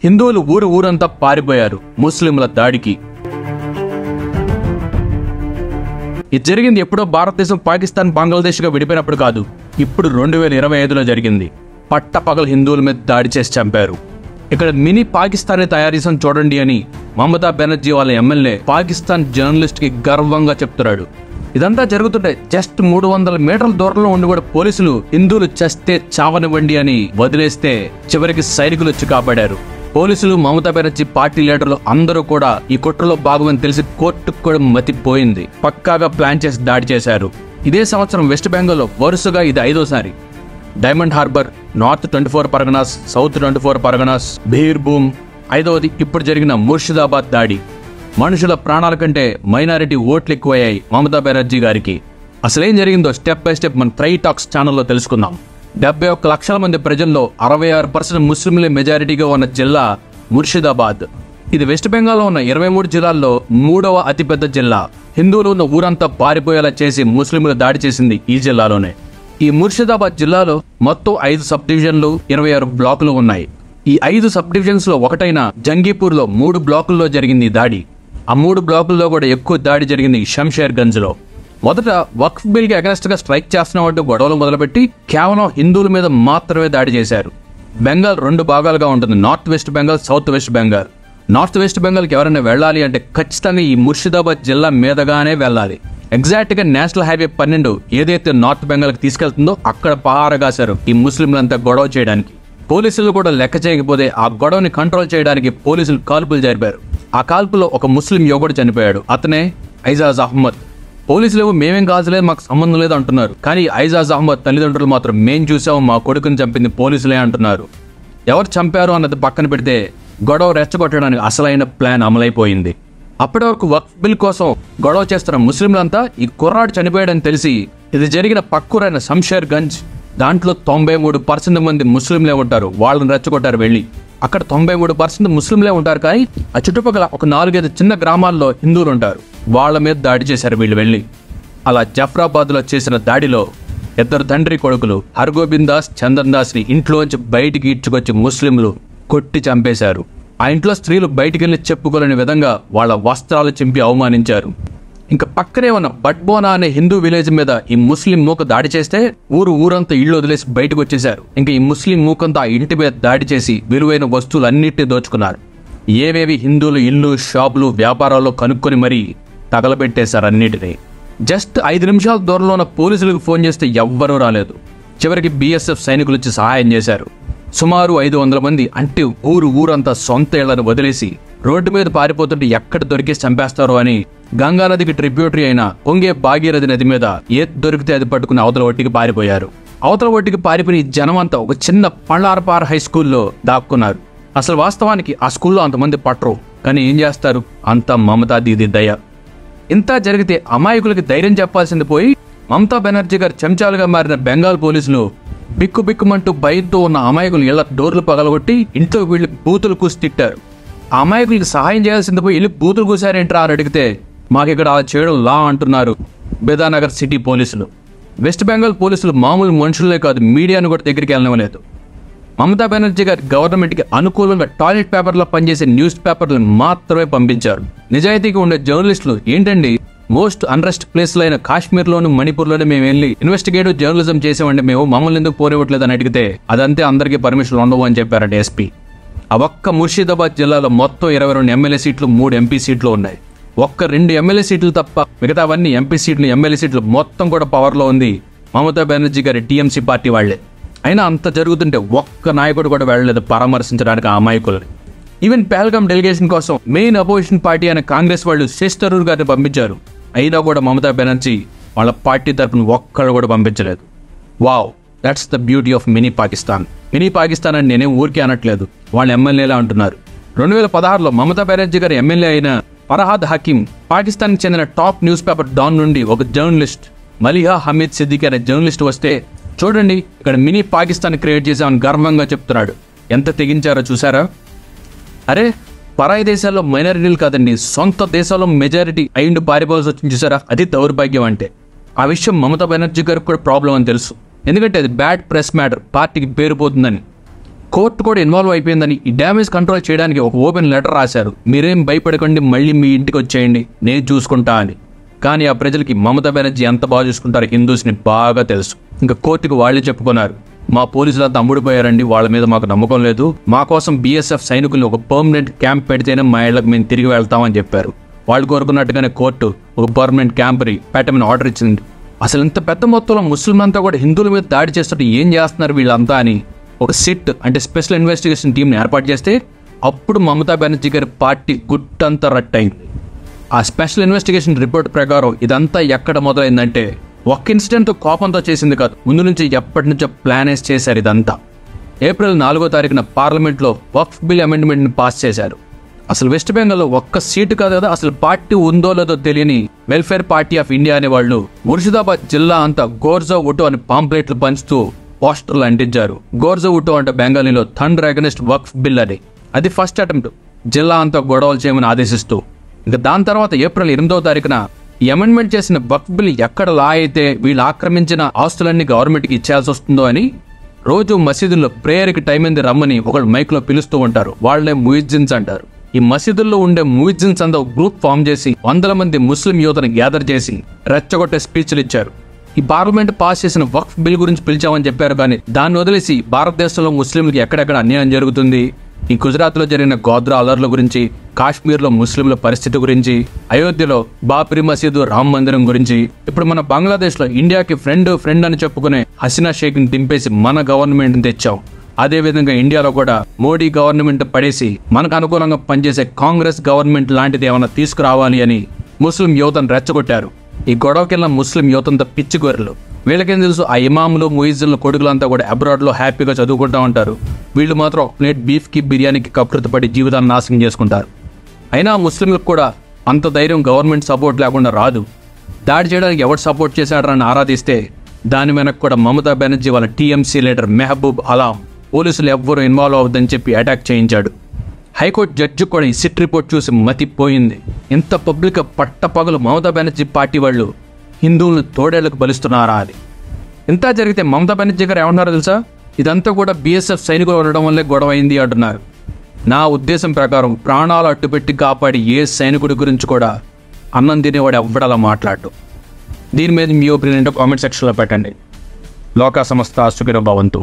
హిందువులు ఊరంతా పారిపోయారు ముస్లింల దాడికి. ఇది జరిగింది ఎప్పుడో భారతదేశం పాకిస్తాన్ బంగ్లాదేశ్గా విడిపోయినప్పుడు కాదు, ఇప్పుడు 2025లో జరిగింది. పట్టపగలు హిందువుల మీద దాడి చేసి చంపారు. ఇక్కడ మినీ పాకిస్తానే తయారు చేసాం చూడండి అని మమతా బెనర్జీ వాళ్ళ ఎమ్మెల్యే పాకిస్తాన్ జర్నలిస్ట్ కి గర్వంగా చెప్తున్నాడు. ఇదంతా జరుగుతుంటే జస్ట్ 300 మీటర్ల దూరంలో ఉండి కూడా పోలీసులు హిందువులు చస్తే చావనివ్వండి అని వదిలేస్తే చివరికి సైనికులు వచ్చి కాపాడారు. పోలీసులు, మమతా బెనర్జీ పార్టీ లీడర్లు అందరూ కూడా ఈ కుట్రలో భాగమని తెలిసి కోర్టుకు కూడా మతిపోయింది. పక్కాగా ప్లాన్ చేసి దాడి చేశారు. ఇదే సంవత్సరం వెస్ట్ బెంగాల్లో వరుసగా ఇది 5వ సారి డైమండ్ హార్బర్, నార్త్ 24 పరగనాస్, సౌత్ 24 పరగనాస్, బీర్భూమ్, 5వది ఇప్పుడు జరిగిన ముర్షిదాబాద్ దాడి. మనుషుల ప్రాణాల కంటే మైనారిటీ ఓట్లు ఎక్కువయ్యాయి మమతా బెనర్జీ గారికి. అసలేం జరిగిందో స్టెప్ బై స్టెప్ మన ట్రై టాక్స్ ఛానల్లో తెలుసుకుందాం. 71 లక్షల మంది ప్రజల్లో 66% ముస్లింలే మెజారిటీగా ఉన్న జిల్లా ముర్షిదాబాద్. ఇది వెస్ట్ బెంగాల్లో ఉన్న 23 జిల్లాల్లో 3వ అతిపెద్ద జిల్లా. హిందువులు ఉన్న ఊరంతా పారిపోయేలా చేసి ముస్లింలు దాడి చేసింది ఈ జిల్లాలోనే. ఈ ముర్షిదాబాద్ జిల్లాలో మొత్తం 5 సబ్ డివిజన్లు, 26 బ్లాకులు ఉన్నాయి. ఈ 5 సబ్ డివిజన్స్ లో ఒకటైన జంగీపూర్లో 3 బ్లాకుల్లో జరిగింది ఈ దాడి. ఆ 3 బ్లాకుల్లో కూడా ఎక్కువ దాడి జరిగింది షంషేర్ గంజ్ లో. మొదట వక్ఫ్ బిల్ కి అగెన్స్ట్ గా స్ట్రైక్ చేస్తున్నట్టు గొడవలు మొదలుపెట్టి కేవలం హిందువుల మీద మాత్రమే దాడి చేశారు. బెంగాల్ 2 భాగాలుగా ఉంటుంది, north west Bengal, south west Bengal. North west బెంగాల్కి ఎవరైనా వెళ్ళాలి అంటే ఖచ్చితంగా ఈ ముర్షిదాబాద్ జిల్లా మీదగానే వెళ్ళాలి. ఎగ్జాక్ట్ గా నేషనల్ హైవే 12 ఏదైతే నార్త్ బెంగాల్కి తీసుకెళ్తుందో అక్కడ పహారగాశారు ఈ ముస్లింలంతా గొడవ చేయడానికి. పోలీసులు కూడా లెక్క చేయకపోతే ఆ గొడవని కంట్రోల్ చేయడానికి పోలీసులు కాల్పులు జరిపారు. ఆ కాల్పులో ఒక ముస్లిం యువకుడు చనిపోయాడు, అతనే ఐజాజ్ అహ్మద్. పోలీసులు మేమేం కాజలేదు, మాకు సంబంధం లేదు అంటున్నారు. కానీ ఐజాజ్ అహ్మద్ తల్లిదండ్రులు మాత్రం మేం చూసాము, మా కొడుకుని చంపింది పోలీసులే అంటున్నారు. ఎవరు చంపారు అన్నది పక్కన పెడితే గొడవ రెచ్చగొట్టడానికి అసలైన ప్లాన్ అమలైపోయింది. అప్పటి వరకు వక్ఫ్ బిల్ కోసం గొడవ చేస్తున్న ముస్లింలంతా ఈ కుర్రాడు చనిపోయాడని తెలిసి ఇది జరిగిన పక్కూరైన శంషేర్ గంజ్, దాంట్లో 93% మంది ముస్లింలే ఉంటారు, వాళ్ళని రెచ్చగొట్టారు వెళ్ళి. అక్కడ 93% ముస్లింలే ఉంటారు, కానీ ఆ చుట్టుపక్కల ఒక 4-5 చిన్న గ్రామాల్లో హిందువులు ఉంటారు, వాళ్ళ మీద దాడి చేశారు వీళ్ళు వెళ్ళి. అలా జఫ్రాబాద్లో చేసిన దాడిలో 2 తండ్రి కొడుకులు హర్గోబింద్ దాస్, చందన్ దాస్ ని ఇంట్లోంచి బయటికి ఈడ్చుకొచ్చి ముస్లింలు కొట్టి చంపేశారు. ఆ ఇంట్లో స్త్రీలు బయటికెళ్ళి చెప్పుకోలేని విధంగా వాళ్ళ వస్త్రాలు చింపి అవమానించారు. ఇంకా పక్కనే ఉన్న బట్బోనా అనే హిందూ విలేజ్ మీద ఈ ముస్లిం మూక దాడి చేస్తే ఊరంతా ఇళ్లు వదిలేసి బయటకు వచ్చేశారు. ఇంకా ఈ ముస్లిం మూకంతా ఆ ఇంటి మీద దాడి చేసి విలువైన వస్తువులన్నిటినీ దోచుకున్నారు. ఏవేవి హిందువులు ఇల్లు, షాపులు, వ్యాపారాల్లో కనుక్కొని మరీ తగలబెట్టేశారు అన్నిటినీ. జస్ట్ 5 నిమిషాల దూరంలో ఉన్న పోలీసులకు ఫోన్ చేస్తే ఎవ్వరూ రాలేదు. చివరికి BSF సైనికులు వచ్చి సహాయం చేశారు. సుమారు 500 మంది అంటే ఊరంతా సొంత ఇళ్లను వదిలేసి రోడ్డు మీద పారిపోతుంటే ఎక్కడ దొరికేసి చంపేస్తారో అని గంగానదికి ట్రిబ్యూటరీ అయిన పొంగే భాగీరథి నది మీద ఏది దొరికితే అది పట్టుకుని అవతల ఒట్టికి పారిపోయారు. అవతల ఒట్టికి పారిపోయిన జనం అంతా ఒక చిన్న పళ్ళారపార హై స్కూల్లో దాక్కున్నారు. అసలు వాస్తవానికి ఆ స్కూల్లో అంతమంది పట్టరు, కానీ ఏం చేస్తారు, అంతా మమతా దీది దయ. ఇంత జరిగితే అమాయకులకి ధైర్యం చెప్పాల్సింది పోయి మమతా బెనర్జీ గారు చెంచాలుగా మారిన బెంగాల్ పోలీసులు బిక్కుబిక్కుమంటూ భయంతో ఉన్న అమాయకులు ఇళ్ల డోర్లు పగలగొట్టి ఇంట్లో వీళ్ళు బూతులు కూసి తిట్టారు. ఆ అమాయకులకి సహాయం చేయాల్సింది పోయి వెళ్ళి బూతులు కూసారేంట్రా అని అడిగితే మాకిక్కడ అలా చేయడం లా అంటున్నారు బేదానగర్ సిటీ పోలీసులు. వెస్ట్ బెంగాల్ పోలీసులు మామూలు మనుషులే కాదు, మీడియాను కూడా దగ్గరికి వెళ్ళనివ్వలేదు. మమతా బెనర్జీ గారి గవర్నమెంట్కి అనుకూలంగా టాయిలెట్ పేపర్లో పనిచేసే న్యూస్ పేపర్లను మాత్రమే పంపించారు. నిజాయితీగా ఉండే జర్నలిస్టులు ఏంటండి, మోస్ట్ అన్రెస్ట్ ప్లేస్లో అయిన కాశ్మీర్లోను, మణిపూర్లోనే మేము వెళ్ళి ఇన్వెస్టిగేటివ్ జర్నలిజం చేసామంటే మేము మమ్మల్ని ఎందుకు పోనివ్వట్లేదు అని అడిగితే అదంతే, అందరికీ పర్మిషన్ ఉండవు అని చెప్పారంటే SP. ఆ ఒక్క ముర్షిదాబాద్ జిల్లాలో మొత్తం 22 ఎమ్మెల్యే సీట్లు, 3 MP సీట్లు ఉన్నాయి. ఒక్క 2 ఎమ్మెల్యే సీట్లు తప్ప మిగతావన్నీ MP సీట్లు, ఎమ్మెల్యే సీట్లు మొత్తం కూడా పవర్లో ఉంది మమతా బెనర్జీ గారి TMC పార్టీ వాళ్లే. అయినా అంత జరుగుతుంటే ఒక్క నాయకుడు కూడా వెళ్ళలేదు పరామర్శించడానికి ఆ అమాయకులని. ఈవెన్ పహల్గామ్ డెలిగేషన్ కోసం మెయిన్ అపోజిషన్ పార్టీ అయిన కాంగ్రెస్ వాళ్ళు శశి థరూర్ గారిని పంపించారు. అయినా కూడా మమతా బెనర్జీ వాళ్ళ పార్టీ తరఫున ఒక్కడు కూడా పంపించలేదు. Wow, that's the beauty of mini Pakistan. Mini Pakistan అని నేనేం ఊరికే అనట్లేదు, వాళ్ళ ఎమ్మెల్యేలా అంటున్నారు. 2016లో మమతా బెనర్జీ గారి ఎమ్మెల్యే అయిన ఫర్హాద్ హకీం పాకిస్తాన్కి చెందిన టాప్ న్యూస్ పేపర్ డాన్ నుండి ఒక జర్నలిస్ట్ మలిహా హమీద్ సిద్దికి అనే జర్నలిస్ట్ వస్తే చూడండి ఇక్కడ మినీ పాకిస్తాన్ క్రియేట్ చేసామని గర్వంగా చెప్తున్నాడు. ఎంత తెగించారో చూసారా? అరే పరాయి దేశాల్లో మైనారిటీలు కాదండి, సొంత దేశాల్లో మెజారిటీ అయిండు పారిపోవాల్సి వచ్చింది చూసారా, అది దౌర్భాగ్యం. అంటే ఆ విషయం మమతా బెనర్జీ గారికి కూడా ప్రాబ్లం అని తెలుసు, ఎందుకంటే అది బ్యాడ్ ప్రెస్ మ్యాటర్, పార్టీకి పేరు పోతుందని. కోర్టు కూడా ఇన్వాల్వ్ అయిపోయిందని ఈ డ్యామేజ్ కంట్రోల్ చేయడానికి ఒక ఓపెన్ లెటర్ రాశారు. మీరేం భయపడకండి, మళ్ళీ మీ ఇంటికి వచ్చేయండి, నేను చూసుకుంటా అని. కానీ ఆ ప్రజలకి మమతా బెనర్జీ ఎంత బాగా చూసుకుంటారో హిందూస్ని బాగా తెలుసు. ఇంకా కోర్టుకు వాళ్ళే చెప్పుకున్నారు, మా పోలీసులంతా అమ్ముడిపోయారండి, వాళ్ళ మీద మాకు నమ్మకం లేదు, మా కోసం బీఎస్ఎఫ్ సైనికుల్ని ఒక పర్మనెంట్ క్యాంప్ పెడితేనే మా ఇళ్లకు మేము తిరిగి వెళ్తామని చెప్పారు. వాళ్ళు కోరుకున్నట్టుగానే కోర్టు ఒక పర్మనెంట్ క్యాంప్ని పెట్టమని ఆర్డర్ ఇచ్చింది. అసలు ఇంత పెద్ద మొత్తంలో ముస్లింలంతా కూడా హిందువుల మీద దాడి చేస్తుంటే ఏం చేస్తున్నారు వీళ్ళంతా అని ఒక సిట్ అంటే స్పెషల్ ఇన్వెస్టిగేషన్ టీంని ఏర్పాటు చేస్తే అప్పుడు మమతా బెనర్జీ గారి పార్టీ గుట్టంతా రట్టయింది. ఆ స్పెషల్ ఇన్వెస్టిగేషన్ రిపోర్ట్ ప్రకారం ఇదంతా ఎక్కడ మొదలైందంటే ఒక్క ఇన్సిడెంట్ కోపంతో చేసింది కాదు, ముందు నుంచి ఎప్పటి నుంచో ప్లాన్ వేసి చేశారు. ఇదంతా ఏప్రిల్ 4వ తారీఖున పార్లమెంట్లో వక్ఫ్ బిల్ అమెండ్మెంట్ని పాస్ చేశారు. అసలు వెస్ట్ బెంగాల్లో ఒక్క సీటు కాదు కదా, అసలు పార్టీ ఉందో లేదో తెలియని వెల్ఫేర్ పార్టీ ఆఫ్ ఇండియా అనే వాళ్ళు ముర్షిదాబాద్ జిల్లా అంతా గోర్జా ఉటో అని పాంప్లెట్లు పంచుతూ పోస్టర్లు అంటించారు. గోర్జా ఉటో అంటే బెంగాలీలో థండర్ అగెనిస్ట్ వక్ఫ్ బిల్ అని. అది ఫస్ట్ అటెంప్ట్ జిల్లా అంతా గొడవలు చేయమని ఆదేశిస్తూ. ఇంకా దాని తర్వాత ఏప్రిల్ 8వ తారీఖున ఈ అమెండ్మెంట్ చేసిన వక్ఫ్ బిల్ ఎక్కడ లా అయితే వీళ్ళు ఆక్రమించిన ఆస్తులన్నీ గవర్నమెంట్కి ఇచ్చేయాల్సి వస్తుందో అని రోజు మసీదుల్లో ప్రేయర్కి టైం అయింది రమ్మని ఒకళ్ళు మైక్లో పిలుస్తూ ఉంటారు. వాళ్ళే ముయిజ్జిన్స్ అంటారు. ఈ మసీదుల్లో ఉండే ముయిజ్జిన్స్ అంతా గ్రూప్ ఫామ్ చేసి 100 మంది ముస్లిం యువతను గ్యాదర్ చేసి రెచ్చగొట్టే స్పీచ్లు ఇచ్చారు. ఈ పార్లమెంట్ పాస్ చేసిన వక్ఫ్ బిల్ గురించి పిలిచామని చెప్పారు, కానీ దాన్ని వదిలేసి భారతదేశంలో ముస్లింలకు ఎక్కడెక్కడ అన్యాయం జరుగుతుంది, ఈ గుజరాత్లో జరిగిన గోద్రా అలర్ల గురించి, కాశ్మీర్లో ముస్లింల పరిస్థితి గురించి, అయోధ్యలో బాబ్రీ మసీదు, రామ్ మందిరం గురించి, ఇప్పుడు మన బంగ్లాదేశ్లో ఇండియాకి ఫ్రెండ్ అని చెప్పుకునే హసీనా షేక్ని దింపేసి మన గవర్నమెంట్ని తెచ్చాం. అదేవిధంగా ఇండియాలో కూడా మోడీ గవర్నమెంట్ పడేసి మనకు అనుకూలంగా పనిచేసే కాంగ్రెస్ గవర్నమెంట్ లాంటిది ఏమైనా తీసుకురావాలి అని ముస్లిం యువతను రెచ్చగొట్టారు. ఈ గొడవకెళ్ళిన ముస్లిం యువతంతా పిచ్చి గొర్రెలు. వీళ్ళకేం తెలుసు, ఆ ఇమాములు ముయిజ్జుల కొడుకులంతా కూడా అబ్రాడ్లో హ్యాపీగా చదువుకుంటూ ఉంటారు. వీళ్ళు మాత్రం ఒక ప్లేట్ బీఫ్కి బిర్యానీకి కకృతపడి జీవితాన్ని నాశనం చేసుకుంటారు. అయినా ముస్లింలకు కూడా అంత ధైర్యం గవర్నమెంట్ సపోర్ట్ లేకుండా రాదు. దాడి చేయడానికి ఎవరు సపోర్ట్ చేశాడని ఆరాధిస్తే దాని వెనక్కి కూడా మమతా బెనర్జీ వాళ్ళ టీఎంసీ లీడర్ మెహబూబ్ అలాం పోలీసులు ఎవ్వరూ ఇన్వాల్వ్ అవ్వద్దని చెప్పి అటాక్ చేయించాడు. హైకోర్టు జడ్జి కూడా ఈ సిట్ రిపోర్ట్ చూసి మతిపోయింది. ఇంత పబ్లిక్ పట్టపగలు మమతా బెనర్జీ పార్టీ వాళ్ళు హిందువులను తోడేళ్లకు బలిస్తున్నారా అని. ఇంత జరిగితే మమతా బెనర్జీ గారు ఏమన్నారో తెలుసా, ఇదంతా కూడా బీఎస్ఎఫ్ సైనికులు ఉండడం వల్లే గొడవ అయింది అంటున్నారు. నా ఉద్దేశం ప్రకారం ప్రాణాలు అట్టుపెట్టి కాపాడి ఏ సైనికుడి గురించి కూడా అన్నం తినేవాడు ఎవ్వడలా మాట్లాడు. దీని మీద మీ ఒపీనియన్ కామెంట్ సెక్షన్లో పెట్టండి. లోకా సమస్త సుఖినో భవంతు.